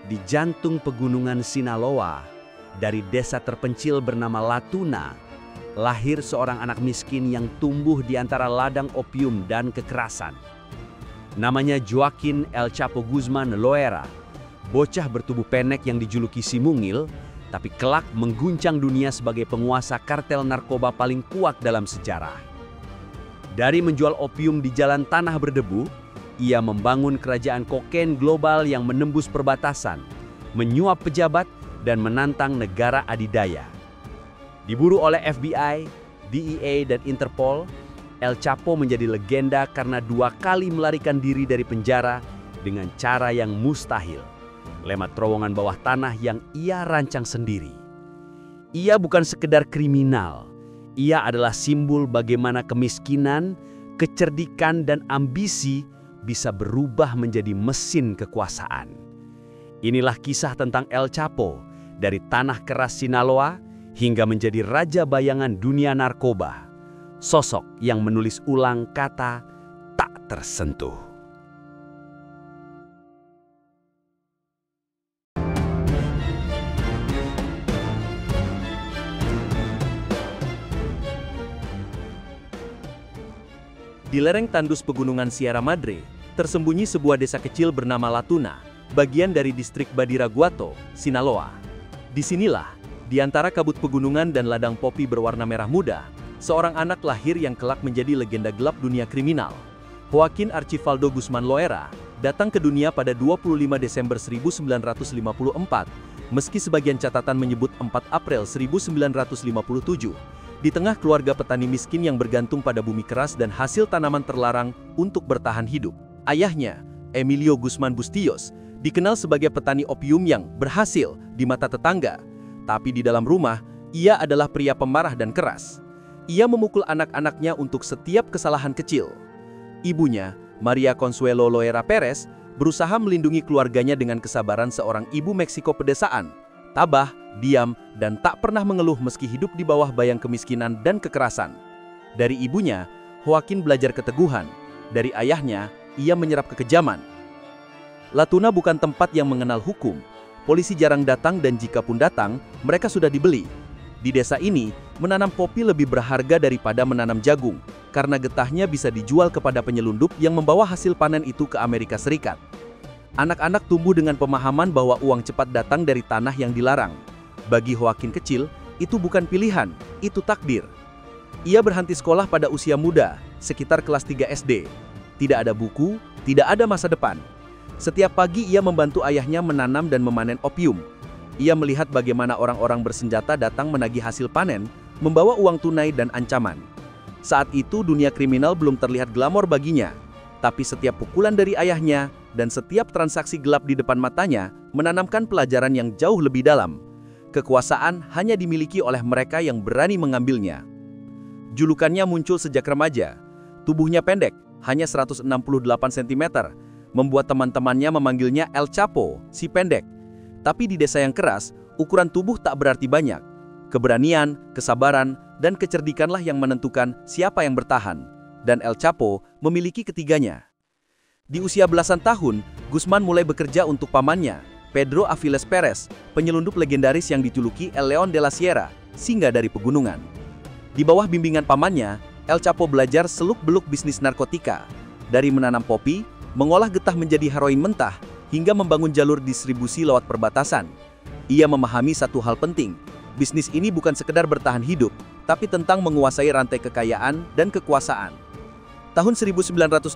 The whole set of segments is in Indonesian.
Di jantung pegunungan Sinaloa, dari desa terpencil bernama Latuna, lahir seorang anak miskin yang tumbuh di antara ladang opium dan kekerasan. Namanya Joaquin El Chapo Guzman Loera, bocah bertubuh pendek yang dijuluki si mungil, tapi kelak mengguncang dunia sebagai penguasa kartel narkoba paling kuat dalam sejarah. Dari menjual opium di jalan tanah berdebu, ia membangun kerajaan kokain global yang menembus perbatasan, menyuap pejabat, dan menantang negara adidaya. Diburu oleh FBI, DEA, dan Interpol, El Chapo menjadi legenda karena 2 kali melarikan diri dari penjara dengan cara yang mustahil, lewat terowongan bawah tanah yang ia rancang sendiri. Ia bukan sekedar kriminal, ia adalah simbol bagaimana kemiskinan, kecerdikan, dan ambisi bisa berubah menjadi mesin kekuasaan. Inilah kisah tentang El Chapo, dari tanah keras Sinaloa hingga menjadi raja bayangan dunia narkoba. Sosok yang menulis ulang kata tak tersentuh. Di lereng tandus pegunungan Sierra Madre, tersembunyi sebuah desa kecil bernama Latuna, bagian dari distrik Badiraguato, Sinaloa. Disinilah, di antara kabut pegunungan dan ladang popi berwarna merah muda, seorang anak lahir yang kelak menjadi legenda gelap dunia kriminal. Joaquin Archibaldo Guzman Loera datang ke dunia pada 25 Desember 1954, meski sebagian catatan menyebut 4 April 1957, di tengah keluarga petani miskin yang bergantung pada bumi keras dan hasil tanaman terlarang untuk bertahan hidup. Ayahnya, Emilio Guzman Bustillos, dikenal sebagai petani opium yang berhasil di mata tetangga, tapi di dalam rumah, ia adalah pria pemarah dan keras. Ia memukul anak-anaknya untuk setiap kesalahan kecil. Ibunya, Maria Consuelo Loera Perez, berusaha melindungi keluarganya dengan kesabaran seorang ibu Meksiko pedesaan, tabah, diam, dan tak pernah mengeluh meski hidup di bawah bayang kemiskinan dan kekerasan. Dari ibunya, Joaquin belajar keteguhan. Dari ayahnya, ia menyerap kekejaman. Latuna bukan tempat yang mengenal hukum. Polisi jarang datang dan jika pun datang, mereka sudah dibeli. Di desa ini, menanam popi lebih berharga daripada menanam jagung, karena getahnya bisa dijual kepada penyelundup yang membawa hasil panen itu ke Amerika Serikat. Anak-anak tumbuh dengan pemahaman bahwa uang cepat datang dari tanah yang dilarang. Bagi Joaquin kecil, itu bukan pilihan, itu takdir. Ia berhenti sekolah pada usia muda, sekitar kelas 3 SD. Tidak ada buku, tidak ada masa depan. Setiap pagi ia membantu ayahnya menanam dan memanen opium. Ia melihat bagaimana orang-orang bersenjata datang menagih hasil panen, membawa uang tunai dan ancaman. Saat itu dunia kriminal belum terlihat glamor baginya, tapi setiap pukulan dari ayahnya dan setiap transaksi gelap di depan matanya menanamkan pelajaran yang jauh lebih dalam. Kekuasaan hanya dimiliki oleh mereka yang berani mengambilnya. Julukannya muncul sejak remaja. Tubuhnya pendek, hanya 168 cm, membuat teman-temannya memanggilnya El Chapo, si pendek. Tapi di desa yang keras, ukuran tubuh tak berarti banyak. Keberanian, kesabaran, dan kecerdikanlah yang menentukan siapa yang bertahan. Dan El Chapo memiliki ketiganya. Di usia belasan tahun, Guzman mulai bekerja untuk pamannya, Pedro Aviles Perez, penyelundup legendaris yang dijuluki El León de la Sierra, singa dari pegunungan. Di bawah bimbingan pamannya, El Chapo belajar seluk-beluk bisnis narkotika. Dari menanam popi, mengolah getah menjadi heroin mentah, hingga membangun jalur distribusi lewat perbatasan. Ia memahami satu hal penting, bisnis ini bukan sekedar bertahan hidup, tapi tentang menguasai rantai kekayaan dan kekuasaan. Tahun 1988,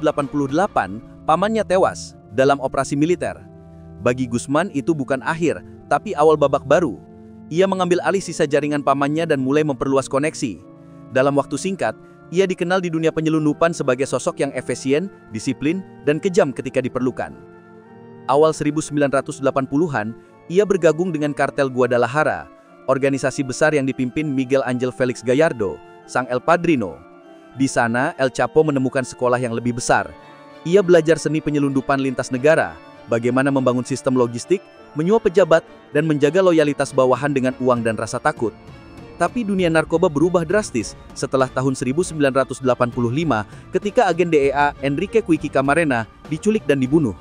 pamannya tewas dalam operasi militer. Bagi Guzman itu bukan akhir, tapi awal babak baru. Ia mengambil alih sisa jaringan pamannya dan mulai memperluas koneksi. Dalam waktu singkat, ia dikenal di dunia penyelundupan sebagai sosok yang efisien, disiplin, dan kejam ketika diperlukan. Awal 1980-an, ia bergabung dengan kartel Guadalajara, organisasi besar yang dipimpin Miguel Angel Felix Gallardo, sang El Padrino. Di sana, El Chapo menemukan sekolah yang lebih besar. Ia belajar seni penyelundupan lintas negara, bagaimana membangun sistem logistik, menyuap pejabat, dan menjaga loyalitas bawahan dengan uang dan rasa takut. Tapi dunia narkoba berubah drastis setelah tahun 1985 ketika agen DEA Enrique Quiqui Camarena diculik dan dibunuh.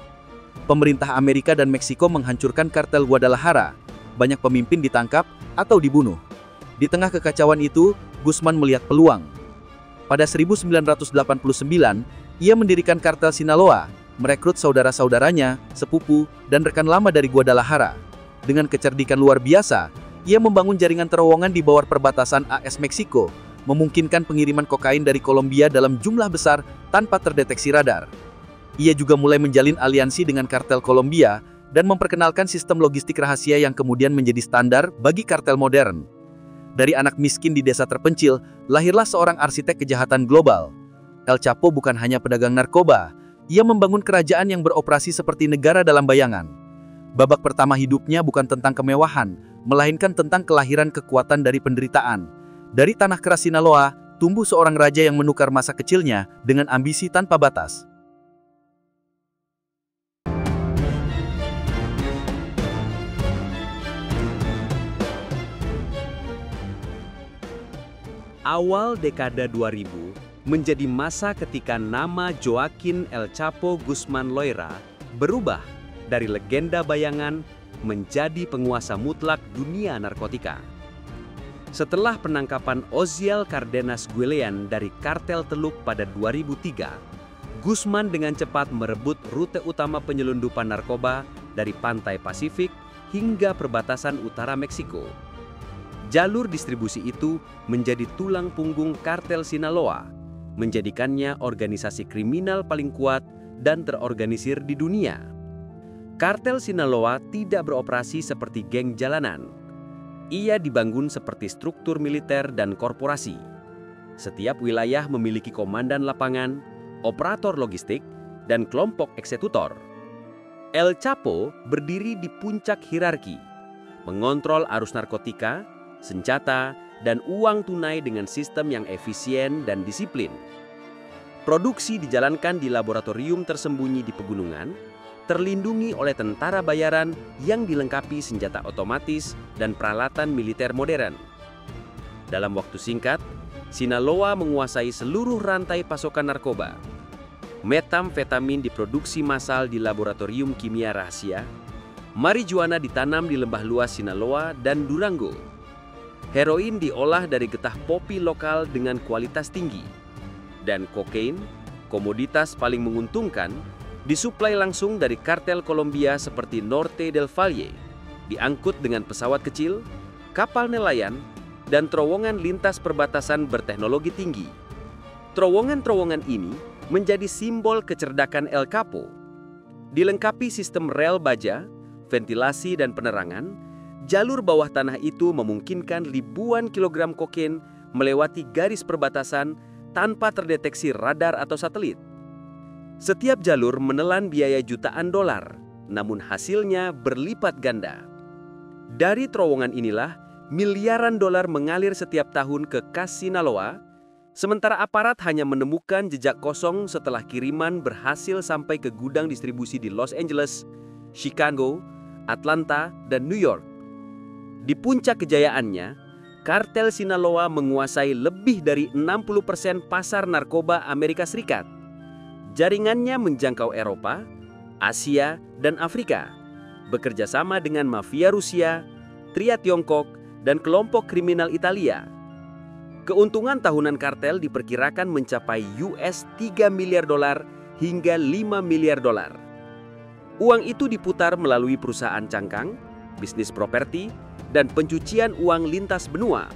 pemerintah Amerika dan Meksiko menghancurkan kartel Guadalajara. Banyak pemimpin ditangkap atau dibunuh. Di tengah kekacauan itu, Guzman melihat peluang. Pada 1989, ia mendirikan kartel Sinaloa, merekrut saudara-saudaranya, sepupu, dan rekan lama dari Guadalajara. Dengan kecerdikan luar biasa, ia membangun jaringan terowongan di bawah perbatasan AS Meksiko, memungkinkan pengiriman kokain dari Kolombia dalam jumlah besar tanpa terdeteksi radar. Ia juga mulai menjalin aliansi dengan kartel Kolombia dan memperkenalkan sistem logistik rahasia yang kemudian menjadi standar bagi kartel modern. Dari anak miskin di desa terpencil, lahirlah seorang arsitek kejahatan global. El Chapo bukan hanya pedagang narkoba, ia membangun kerajaan yang beroperasi seperti negara dalam bayangan. Babak pertama hidupnya bukan tentang kemewahan, melainkan tentang kelahiran kekuatan dari penderitaan. Dari tanah keras Sinaloa, tumbuh seorang raja yang menukar masa kecilnya dengan ambisi tanpa batas. Awal dekade 2000 menjadi masa ketika nama Joaquin El Chapo Guzman Loera berubah dari legenda bayangan menjadi penguasa mutlak dunia narkotika. Setelah penangkapan Oziel Cardenas Guillean dari kartel Teluk pada 2003, Guzman dengan cepat merebut rute utama penyelundupan narkoba dari pantai Pasifik hingga perbatasan utara Meksiko. Jalur distribusi itu menjadi tulang punggung kartel Sinaloa, menjadikannya organisasi kriminal paling kuat dan terorganisir di dunia. Kartel Sinaloa tidak beroperasi seperti geng jalanan. Ia dibangun seperti struktur militer dan korporasi. Setiap wilayah memiliki komandan lapangan, operator logistik, dan kelompok eksekutor. El Chapo berdiri di puncak hierarki, mengontrol arus narkotika, senjata, dan uang tunai dengan sistem yang efisien dan disiplin. Produksi dijalankan di laboratorium tersembunyi di pegunungan, terlindungi oleh tentara bayaran yang dilengkapi senjata otomatis dan peralatan militer modern. Dalam waktu singkat, Sinaloa menguasai seluruh rantai pasokan narkoba. Metamfetamin diproduksi massal di laboratorium kimia rahasia, marijuana ditanam di lembah luas Sinaloa dan Durango. Heroin diolah dari getah popi lokal dengan kualitas tinggi. Dan kokain, komoditas paling menguntungkan, disuplai langsung dari kartel Kolombia seperti Norte del Valle, diangkut dengan pesawat kecil, kapal nelayan, dan terowongan lintas perbatasan berteknologi tinggi. Terowongan-terowongan ini menjadi simbol kecerdakan El Chapo. Dilengkapi sistem rel baja, ventilasi, dan penerangan, jalur bawah tanah itu memungkinkan ribuan kilogram kokain melewati garis perbatasan tanpa terdeteksi radar atau satelit. Setiap jalur menelan biaya jutaan dolar, namun hasilnya berlipat ganda. Dari terowongan inilah, miliaran dolar mengalir setiap tahun ke kas Sinaloa, sementara aparat hanya menemukan jejak kosong setelah kiriman berhasil sampai ke gudang distribusi di Los Angeles, Chicago, Atlanta, dan New York. Di puncak kejayaannya, kartel Sinaloa menguasai lebih dari 60% pasar narkoba Amerika Serikat. Jaringannya menjangkau Eropa, Asia, dan Afrika, bekerja sama dengan mafia Rusia, Tria Tiongkok, dan kelompok kriminal Italia. Keuntungan tahunan kartel diperkirakan mencapai US 3 miliar dolar hingga 5 miliar dolar. Uang itu diputar melalui perusahaan cangkang, bisnis properti, dan pencucian uang lintas benua.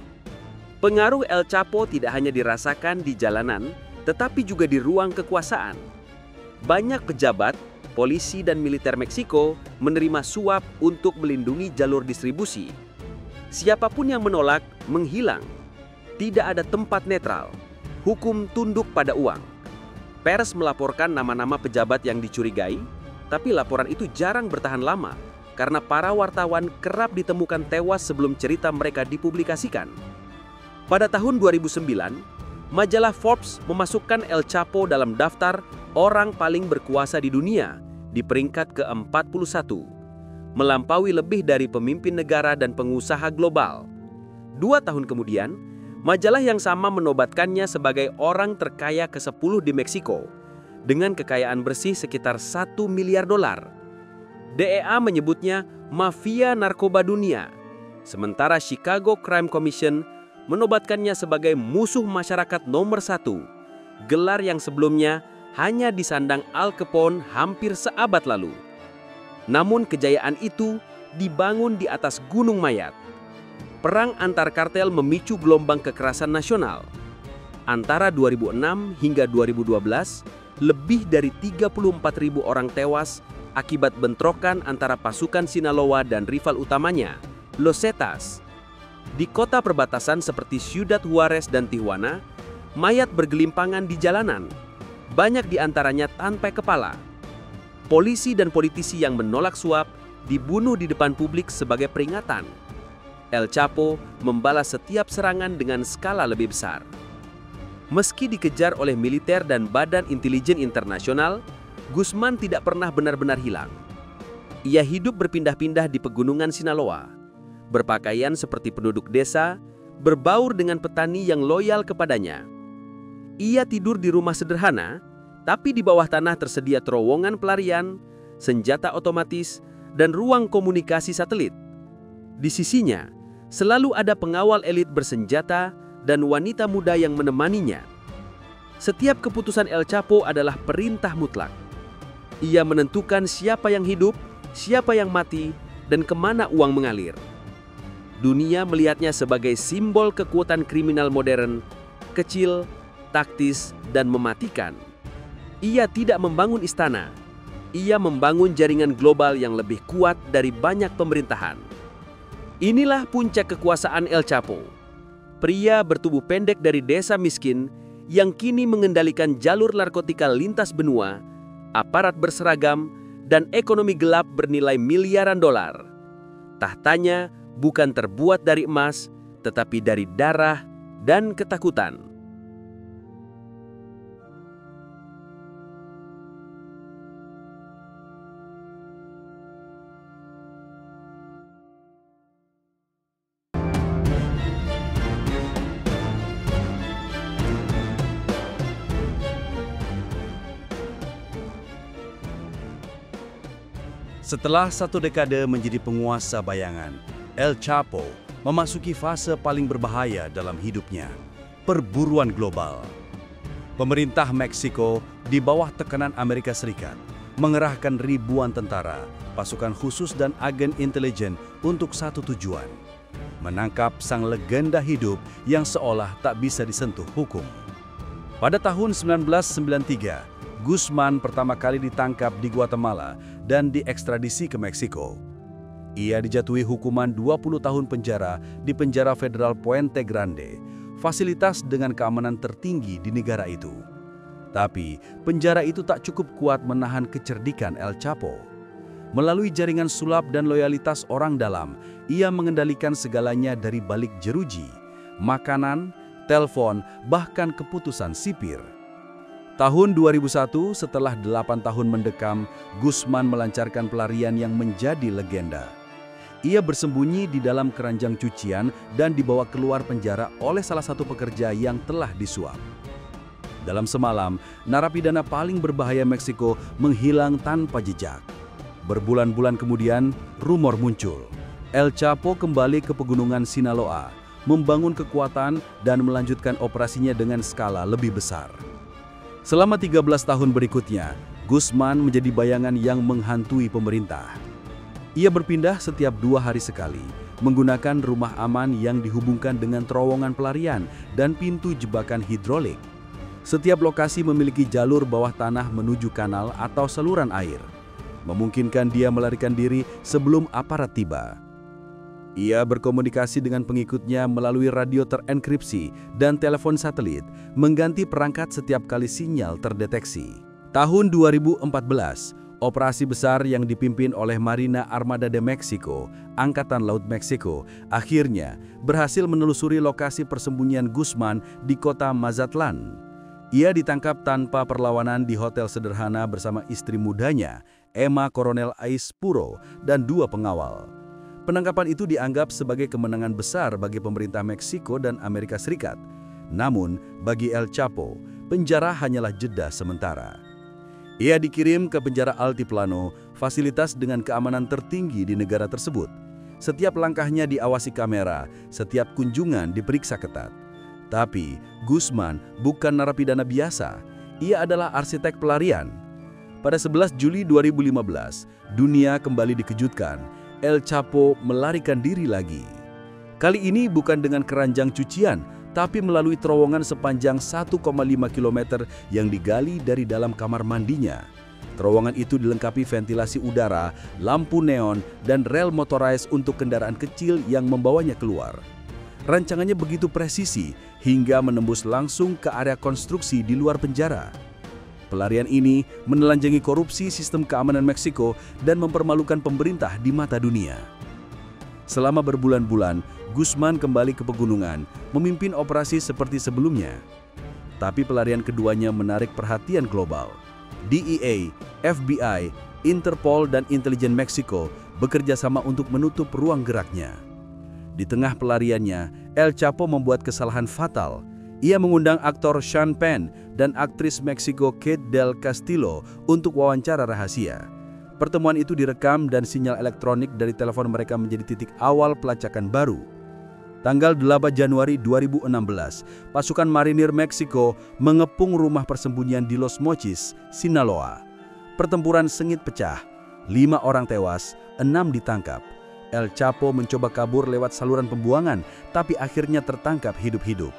Pengaruh El Chapo tidak hanya dirasakan di jalanan, tetapi juga di ruang kekuasaan. Banyak pejabat, polisi, dan militer Meksiko menerima suap untuk melindungi jalur distribusi. Siapapun yang menolak, menghilang. Tidak ada tempat netral. Hukum tunduk pada uang. Pers melaporkan nama-nama pejabat yang dicurigai, tapi laporan itu jarang bertahan lama, karena para wartawan kerap ditemukan tewas sebelum cerita mereka dipublikasikan. Pada tahun 2009, majalah Forbes memasukkan El Chapo dalam daftar orang paling berkuasa di dunia di peringkat ke-41, melampaui lebih dari pemimpin negara dan pengusaha global. 2 tahun kemudian, majalah yang sama menobatkannya sebagai orang terkaya ke-10 di Meksiko, dengan kekayaan bersih sekitar 1 miliar dolar. DEA menyebutnya mafia narkoba dunia, sementara Chicago Crime Commission menobatkannya sebagai musuh masyarakat nomor 1, gelar yang sebelumnya hanya disandang Al Capone hampir seabad lalu. Namun kejayaan itu dibangun di atas gunung mayat. Perang antar kartel memicu gelombang kekerasan nasional. Antara 2006 hingga 2012, lebih dari 34.000 orang tewas akibat bentrokan antara pasukan Sinaloa dan rival utamanya, Los Zetas. Di kota perbatasan seperti Ciudad Juarez dan Tijuana, mayat bergelimpangan di jalanan, banyak di antaranya tanpa kepala. Polisi dan politisi yang menolak suap dibunuh di depan publik sebagai peringatan. El Chapo membalas setiap serangan dengan skala lebih besar. Meski dikejar oleh militer dan badan intelijen internasional, Guzman tidak pernah benar-benar hilang. Ia hidup berpindah-pindah di pegunungan Sinaloa, berpakaian seperti penduduk desa, berbaur dengan petani yang loyal kepadanya. Ia tidur di rumah sederhana, tapi di bawah tanah tersedia terowongan pelarian, senjata otomatis, dan ruang komunikasi satelit. Di sisinya, selalu ada pengawal elit bersenjata dan wanita muda yang menemaninya. Setiap keputusan El Chapo adalah perintah mutlak. Ia menentukan siapa yang hidup, siapa yang mati, dan kemana uang mengalir. Dunia melihatnya sebagai simbol kekuatan kriminal modern, kecil, taktis, dan mematikan. Ia tidak membangun istana. Ia membangun jaringan global yang lebih kuat dari banyak pemerintahan. Inilah puncak kekuasaan El Chapo. Pria bertubuh pendek dari desa miskin yang kini mengendalikan jalur narkotika lintas benua, aparat berseragam, dan ekonomi gelap bernilai miliaran dolar. Tahtanya bukan terbuat dari emas, tetapi dari darah dan ketakutan. Setelah 1 dekade menjadi penguasa bayangan, El Chapo memasuki fase paling berbahaya dalam hidupnya, perburuan global. Pemerintah Meksiko di bawah tekanan Amerika Serikat mengerahkan ribuan tentara, pasukan khusus dan agen intelijen untuk satu tujuan: menangkap sang legenda hidup yang seolah tak bisa disentuh hukum. Pada tahun 1993, Guzman pertama kali ditangkap di Guatemala dan diekstradisi ke Meksiko. Ia dijatuhi hukuman 20 tahun penjara di penjara federal Puente Grande, fasilitas dengan keamanan tertinggi di negara itu. Tapi, penjara itu tak cukup kuat menahan kecerdikan El Chapo. Melalui jaringan sulap dan loyalitas orang dalam, ia mengendalikan segalanya dari balik jeruji, makanan, telepon, bahkan keputusan sipir. Tahun 2001, setelah 8 tahun mendekam, Guzman melancarkan pelarian yang menjadi legenda. Ia bersembunyi di dalam keranjang cucian dan dibawa keluar penjara oleh salah satu pekerja yang telah disuap. Dalam semalam, narapidana paling berbahaya Meksiko menghilang tanpa jejak. Berbulan-bulan kemudian, rumor muncul. El Chapo kembali ke pegunungan Sinaloa, membangun kekuatan dan melanjutkan operasinya dengan skala lebih besar. Selama 13 tahun berikutnya, Guzman menjadi bayangan yang menghantui pemerintah. Ia berpindah setiap 2 hari sekali, menggunakan rumah aman yang dihubungkan dengan terowongan pelarian dan pintu jebakan hidrolik. Setiap lokasi memiliki jalur bawah tanah menuju kanal atau saluran air, memungkinkan dia melarikan diri sebelum aparat tiba. Ia berkomunikasi dengan pengikutnya melalui radio terenkripsi dan telepon satelit, mengganti perangkat setiap kali sinyal terdeteksi. Tahun 2014, operasi besar yang dipimpin oleh Marina Armada de Mexico, Angkatan Laut Meksiko, akhirnya berhasil menelusuri lokasi persembunyian Guzman di kota Mazatlan. Ia ditangkap tanpa perlawanan di hotel sederhana bersama istri mudanya, Emma Coronel Ais Puro, dan 2 pengawal. Penangkapan itu dianggap sebagai kemenangan besar bagi pemerintah Meksiko dan Amerika Serikat. Namun, bagi El Chapo, penjara hanyalah jeda sementara. Ia dikirim ke penjara Altiplano, fasilitas dengan keamanan tertinggi di negara tersebut. Setiap langkahnya diawasi kamera, setiap kunjungan diperiksa ketat. Tapi, Guzman bukan narapidana biasa. Ia adalah arsitek pelarian. Pada 11 Juli 2015, dunia kembali dikejutkan. El Chapo melarikan diri lagi. Kali ini bukan dengan keranjang cucian, tapi melalui terowongan sepanjang 1,5 km yang digali dari dalam kamar mandinya. Terowongan itu dilengkapi ventilasi udara, lampu neon, dan rel motorized untuk kendaraan kecil yang membawanya keluar. Rancangannya begitu presisi hingga menembus langsung ke area konstruksi di luar penjara. Pelarian ini menelanjangi korupsi sistem keamanan Meksiko dan mempermalukan pemerintah di mata dunia. Selama berbulan-bulan, Guzman kembali ke pegunungan, memimpin operasi seperti sebelumnya. Tapi pelarian keduanya menarik perhatian global. DEA, FBI, Interpol, dan intelijen Meksiko bekerja sama untuk menutup ruang geraknya. Di tengah pelariannya, El Chapo membuat kesalahan fatal. Ia mengundang aktor Sean Penn dan aktris Meksiko Kate del Castillo untuk wawancara rahasia. Pertemuan itu direkam dan sinyal elektronik dari telepon mereka menjadi titik awal pelacakan baru. Tanggal 8 Januari 2016, pasukan marinir Meksiko mengepung rumah persembunyian di Los Mochis, Sinaloa. Pertempuran sengit pecah, 5 orang tewas, 6 ditangkap. El Chapo mencoba kabur lewat saluran pembuangan, tapi akhirnya tertangkap hidup-hidup.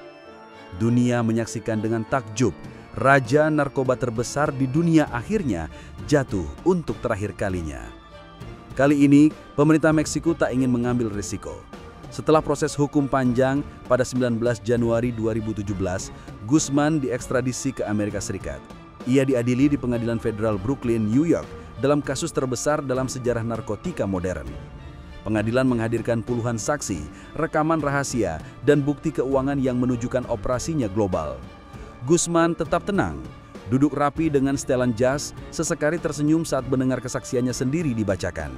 Dunia menyaksikan dengan takjub, raja narkoba terbesar di dunia akhirnya jatuh untuk terakhir kalinya. Kali ini, pemerintah Meksiko tak ingin mengambil risiko. Setelah proses hukum panjang, pada 19 Januari 2017, Guzman diekstradisi ke Amerika Serikat. Ia diadili di Pengadilan Federal Brooklyn, New York, dalam kasus terbesar dalam sejarah narkotika modern. Pengadilan menghadirkan puluhan saksi, rekaman rahasia, dan bukti keuangan yang menunjukkan operasinya global. Guzman tetap tenang, duduk rapi dengan setelan jas, sesekali tersenyum saat mendengar kesaksiannya sendiri dibacakan.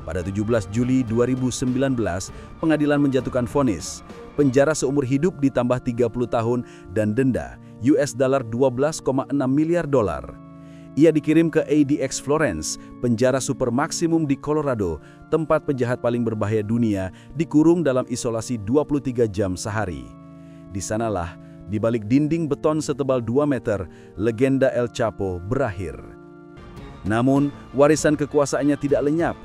Pada 17 Juli 2019, pengadilan menjatuhkan vonis, penjara seumur hidup ditambah 30 tahun dan denda $12,6 miliar. Ia dikirim ke ADX Florence, penjara super maksimum di Colorado, tempat penjahat paling berbahaya dunia, dikurung dalam isolasi 23 jam sehari. Di sanalah, di balik dinding beton setebal 2 meter, legenda El Chapo berakhir. Namun, warisan kekuasaannya tidak lenyap.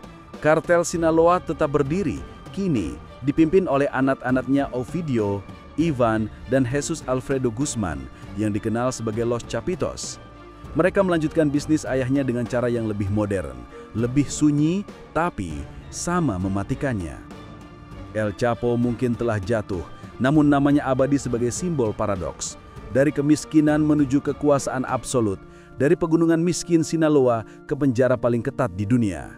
Kartel Sinaloa tetap berdiri, kini dipimpin oleh anak-anaknya Ovidio, Ivan, dan Jesus Alfredo Guzman yang dikenal sebagai Los Chapitos. Mereka melanjutkan bisnis ayahnya dengan cara yang lebih modern, lebih sunyi, tapi sama mematikannya. El Chapo mungkin telah jatuh, namun namanya abadi sebagai simbol paradoks. Dari kemiskinan menuju kekuasaan absolut, dari pegunungan miskin Sinaloa ke penjara paling ketat di dunia.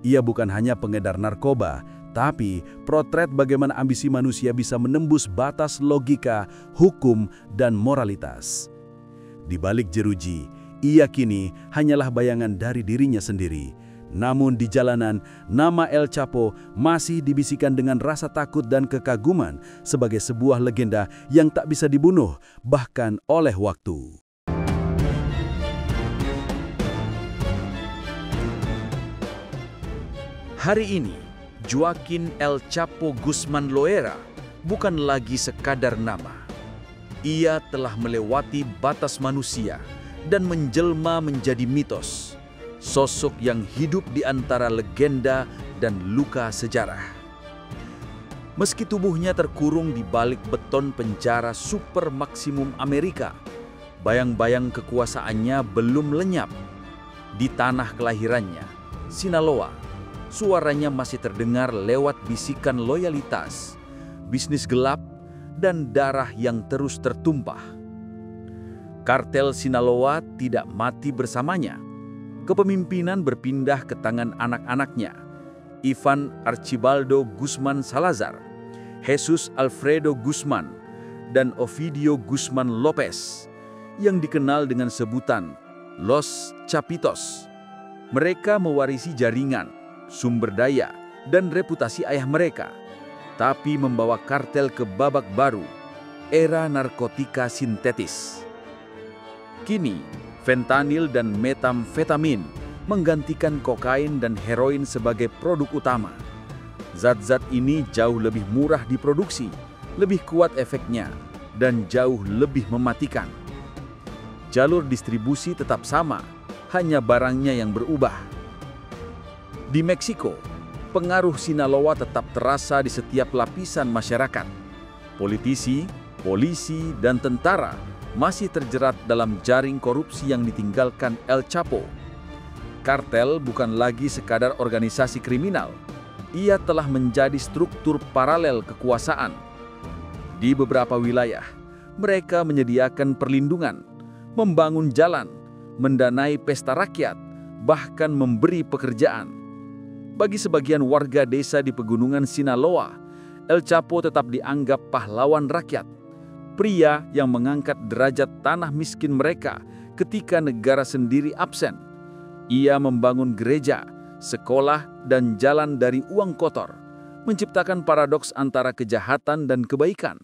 Ia bukan hanya pengedar narkoba, tapi potret bagaimana ambisi manusia bisa menembus batas logika, hukum, dan moralitas. Di balik jeruji, ia kini hanyalah bayangan dari dirinya sendiri. Namun di jalanan, nama El Chapo masih dibisikkan dengan rasa takut dan kekaguman sebagai sebuah legenda yang tak bisa dibunuh, bahkan oleh waktu. Hari ini, Joaquin El Chapo Guzman Loera bukan lagi sekadar nama. Ia telah melewati batas manusia dan menjelma menjadi mitos, sosok yang hidup di antara legenda dan luka sejarah. Meski tubuhnya terkurung di balik beton penjara super maksimum Amerika, bayang-bayang kekuasaannya belum lenyap. Di tanah kelahirannya, Sinaloa, suaranya masih terdengar lewat bisikan loyalitas, bisnis gelap, dan darah yang terus tertumpah. Kartel Sinaloa tidak mati bersamanya. Kepemimpinan berpindah ke tangan anak-anaknya, Ivan Archibaldo Guzman Salazar, Jesus Alfredo Guzman, dan Ovidio Guzman Lopez, yang dikenal dengan sebutan Los Chapitos. Mereka mewarisi jaringan, sumber daya, dan reputasi ayah mereka, tapi membawa kartel ke babak baru, era narkotika sintetis. Kini, fentanyl dan metamfetamin menggantikan kokain dan heroin sebagai produk utama. Zat-zat ini jauh lebih murah diproduksi, lebih kuat efeknya, dan jauh lebih mematikan. Jalur distribusi tetap sama, hanya barangnya yang berubah. Di Meksiko, pengaruh Sinaloa tetap terasa di setiap lapisan masyarakat. Politisi, polisi, dan tentara masih terjerat dalam jaring korupsi yang ditinggalkan El Chapo. Kartel bukan lagi sekadar organisasi kriminal. Ia telah menjadi struktur paralel kekuasaan. Di beberapa wilayah, mereka menyediakan perlindungan, membangun jalan, mendanai pesta rakyat, bahkan memberi pekerjaan. Bagi sebagian warga desa di pegunungan Sinaloa, El Chapo tetap dianggap pahlawan rakyat, pria yang mengangkat derajat tanah miskin mereka ketika negara sendiri absen. Ia membangun gereja, sekolah, dan jalan dari uang kotor, menciptakan paradoks antara kejahatan dan kebaikan.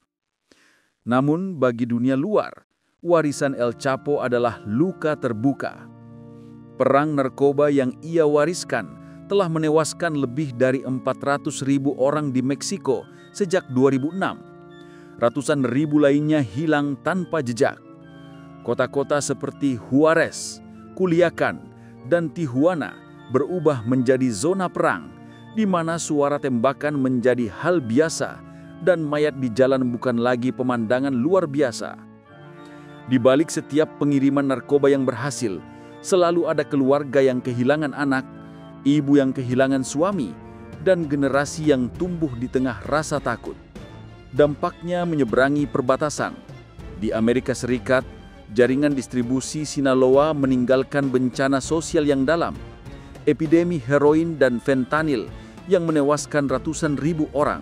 Namun bagi dunia luar, warisan El Chapo adalah luka terbuka. Perang narkoba yang ia wariskan telah menewaskan lebih dari 400.000 orang di Meksiko sejak 2006. Ratusan ribu lainnya hilang tanpa jejak. Kota-kota seperti Juarez, Culiacan, dan Tijuana berubah menjadi zona perang, di mana suara tembakan menjadi hal biasa dan mayat di jalan bukan lagi pemandangan luar biasa. Di balik setiap pengiriman narkoba yang berhasil, selalu ada keluarga yang kehilangan anak, ibu yang kehilangan suami, dan generasi yang tumbuh di tengah rasa takut. Dampaknya menyeberangi perbatasan. Di Amerika Serikat, jaringan distribusi Sinaloa meninggalkan bencana sosial yang dalam, epidemi heroin dan fentanyl yang menewaskan ratusan ribu orang.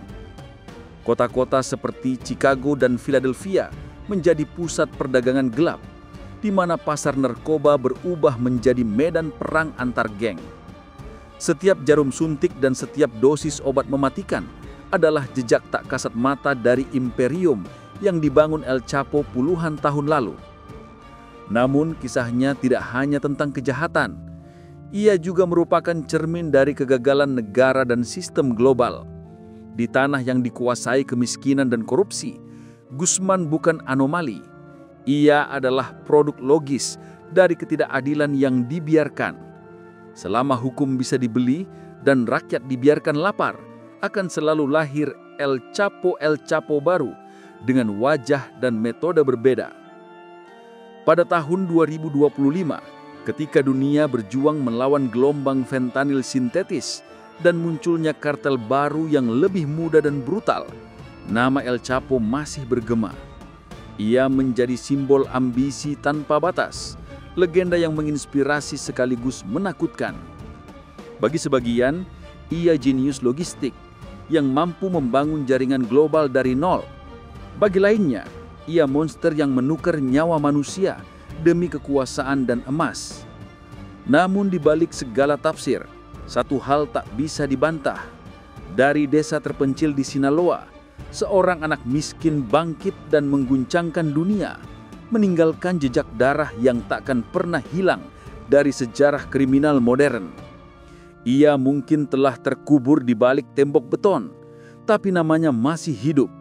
Kota-kota seperti Chicago dan Philadelphia menjadi pusat perdagangan gelap, di mana pasar narkoba berubah menjadi medan perang antar geng. Setiap jarum suntik dan setiap dosis obat mematikan adalah jejak tak kasat mata dari imperium yang dibangun El Chapo puluhan tahun lalu. Namun kisahnya tidak hanya tentang kejahatan. Ia juga merupakan cermin dari kegagalan negara dan sistem global. Di tanah yang dikuasai kemiskinan dan korupsi, Guzman bukan anomali. Ia adalah produk logis dari ketidakadilan yang dibiarkan. Selama hukum bisa dibeli dan rakyat dibiarkan lapar, akan selalu lahir El Chapo baru dengan wajah dan metode berbeda. Pada tahun 2025, ketika dunia berjuang melawan gelombang fentanyl sintetis dan munculnya kartel baru yang lebih muda dan brutal, nama El Chapo masih bergema. Ia menjadi simbol ambisi tanpa batas, legenda yang menginspirasi sekaligus menakutkan. Bagi sebagian, ia jenius logistik yang mampu membangun jaringan global dari nol. Bagi lainnya, ia monster yang menukar nyawa manusia demi kekuasaan dan emas. Namun di balik segala tafsir, satu hal tak bisa dibantah. Dari desa terpencil di Sinaloa, seorang anak miskin bangkit dan mengguncangkan dunia, meninggalkan jejak darah yang takkan pernah hilang dari sejarah kriminal modern. Ia mungkin telah terkubur di balik tembok beton, tapi namanya masih hidup.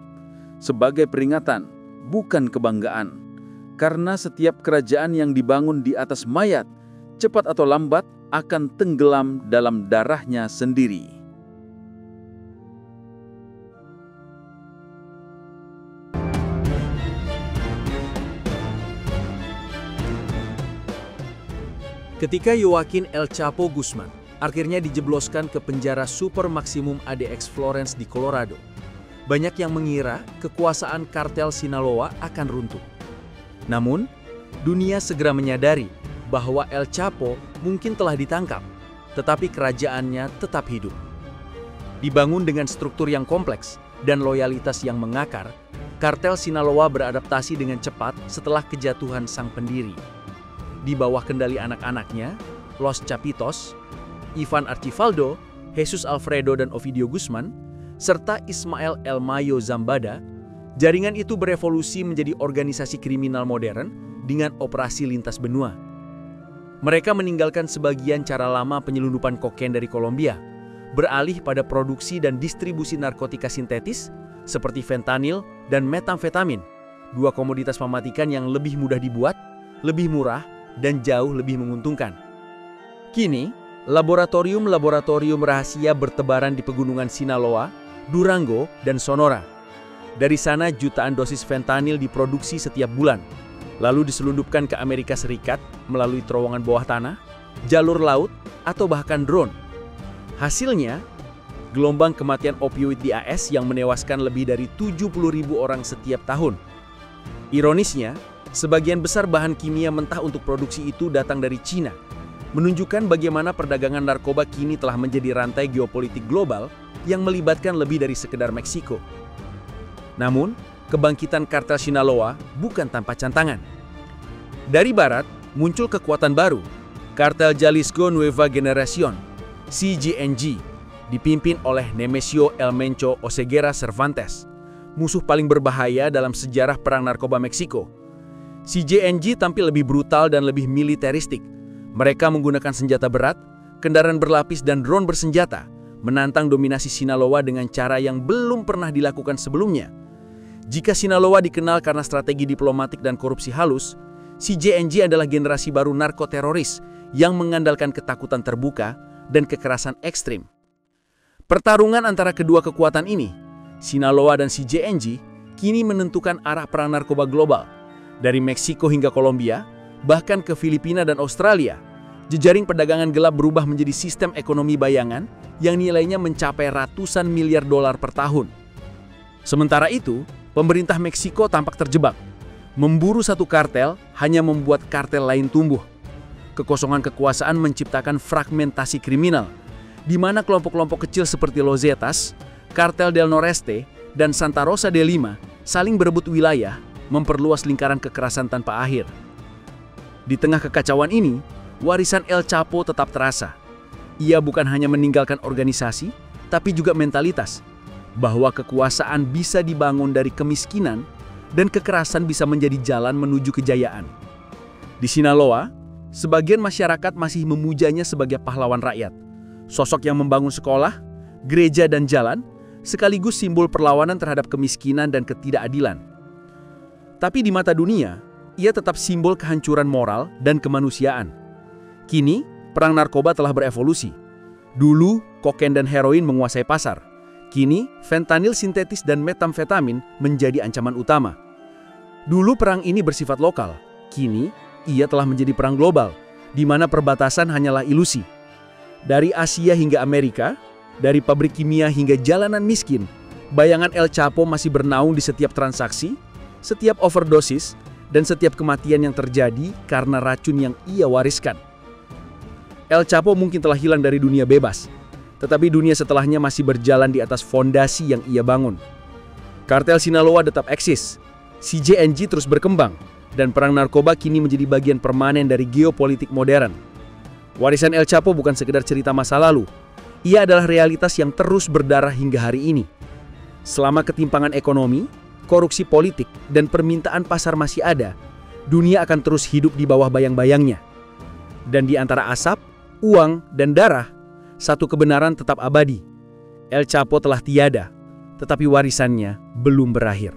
Sebagai peringatan, bukan kebanggaan. Karena setiap kerajaan yang dibangun di atas mayat, cepat atau lambat akan tenggelam dalam darahnya sendiri. Ketika Joaquin El Chapo Guzman akhirnya dijebloskan ke penjara super maksimum ADX Florence di Colorado, banyak yang mengira kekuasaan kartel Sinaloa akan runtuh. Namun, dunia segera menyadari bahwa El Chapo mungkin telah ditangkap, tetapi kerajaannya tetap hidup. Dibangun dengan struktur yang kompleks dan loyalitas yang mengakar, kartel Sinaloa beradaptasi dengan cepat setelah kejatuhan sang pendiri. Di bawah kendali anak-anaknya, Los Chapitos, Ivan Archibaldo, Jesus Alfredo dan Ovidio Guzman, serta Ismael El Mayo Zambada, jaringan itu berevolusi menjadi organisasi kriminal modern dengan operasi lintas benua. Mereka meninggalkan sebagian cara lama penyelundupan kokain dari Kolombia, beralih pada produksi dan distribusi narkotika sintetis seperti fentanyl dan metamfetamin, dua komoditas mematikan yang lebih mudah dibuat, lebih murah, dan jauh lebih menguntungkan. Kini, laboratorium-laboratorium rahasia bertebaran di pegunungan Sinaloa, Durango, dan Sonora. Dari sana jutaan dosis fentanyl diproduksi setiap bulan, lalu diselundupkan ke Amerika Serikat melalui terowongan bawah tanah, jalur laut, atau bahkan drone. Hasilnya, gelombang kematian opioid di AS yang menewaskan lebih dari 70.000 orang setiap tahun. Ironisnya, sebagian besar bahan kimia mentah untuk produksi itu datang dari Cina, menunjukkan bagaimana perdagangan narkoba kini telah menjadi rantai geopolitik global yang melibatkan lebih dari sekedar Meksiko. Namun, kebangkitan kartel Sinaloa bukan tanpa cantangan. Dari barat, muncul kekuatan baru, kartel Jalisco Nueva Generación, CJNG, dipimpin oleh Nemesio El Mencho Oseguera Cervantes, musuh paling berbahaya dalam sejarah perang narkoba Meksiko. CJNG tampil lebih brutal dan lebih militeristik. Mereka menggunakan senjata berat, kendaraan berlapis dan drone bersenjata, menantang dominasi Sinaloa dengan cara yang belum pernah dilakukan sebelumnya. Jika Sinaloa dikenal karena strategi diplomatik dan korupsi halus, CJNG adalah generasi baru narkoteroris yang mengandalkan ketakutan terbuka dan kekerasan ekstrim. Pertarungan antara kedua kekuatan ini, Sinaloa dan CJNG, kini menentukan arah perang narkoba global. Dari Meksiko hingga Kolombia, bahkan ke Filipina dan Australia, jejaring perdagangan gelap berubah menjadi sistem ekonomi bayangan yang nilainya mencapai ratusan miliar dolar per tahun. Sementara itu, pemerintah Meksiko tampak terjebak. Memburu satu kartel hanya membuat kartel lain tumbuh. Kekosongan kekuasaan menciptakan fragmentasi kriminal, di mana kelompok-kelompok kecil seperti Los Zetas, Kartel del Noreste, dan Santa Rosa de Lima saling berebut wilayah, memperluas lingkaran kekerasan tanpa akhir. Di tengah kekacauan ini, warisan El Chapo tetap terasa. Ia bukan hanya meninggalkan organisasi, tapi juga mentalitas, bahwa kekuasaan bisa dibangun dari kemiskinan dan kekerasan bisa menjadi jalan menuju kejayaan. Di Sinaloa, sebagian masyarakat masih memujanya sebagai pahlawan rakyat, sosok yang membangun sekolah, gereja dan jalan, sekaligus simbol perlawanan terhadap kemiskinan dan ketidakadilan. Tapi di mata dunia, ia tetap simbol kehancuran moral dan kemanusiaan. Kini, perang narkoba telah berevolusi. Dulu, kokain dan heroin menguasai pasar. Kini, fentanyl sintetis dan metamfetamin menjadi ancaman utama. Dulu perang ini bersifat lokal. Kini, ia telah menjadi perang global, di mana perbatasan hanyalah ilusi. Dari Asia hingga Amerika, dari pabrik kimia hingga jalanan miskin, bayangan El Chapo masih bernaung di setiap transaksi, setiap overdosis, dan setiap kematian yang terjadi karena racun yang ia wariskan. El Chapo mungkin telah hilang dari dunia bebas, tetapi dunia setelahnya masih berjalan di atas fondasi yang ia bangun. Kartel Sinaloa tetap eksis, CJNG terus berkembang, dan perang narkoba kini menjadi bagian permanen dari geopolitik modern. Warisan El Chapo bukan sekedar cerita masa lalu, ia adalah realitas yang terus berdarah hingga hari ini. Selama ketimpangan ekonomi, korupsi politik, dan permintaan pasar masih ada, dunia akan terus hidup di bawah bayang-bayangnya. Dan di antara asap, uang, dan darah, satu kebenaran tetap abadi. El Chapo telah tiada, tetapi warisannya belum berakhir.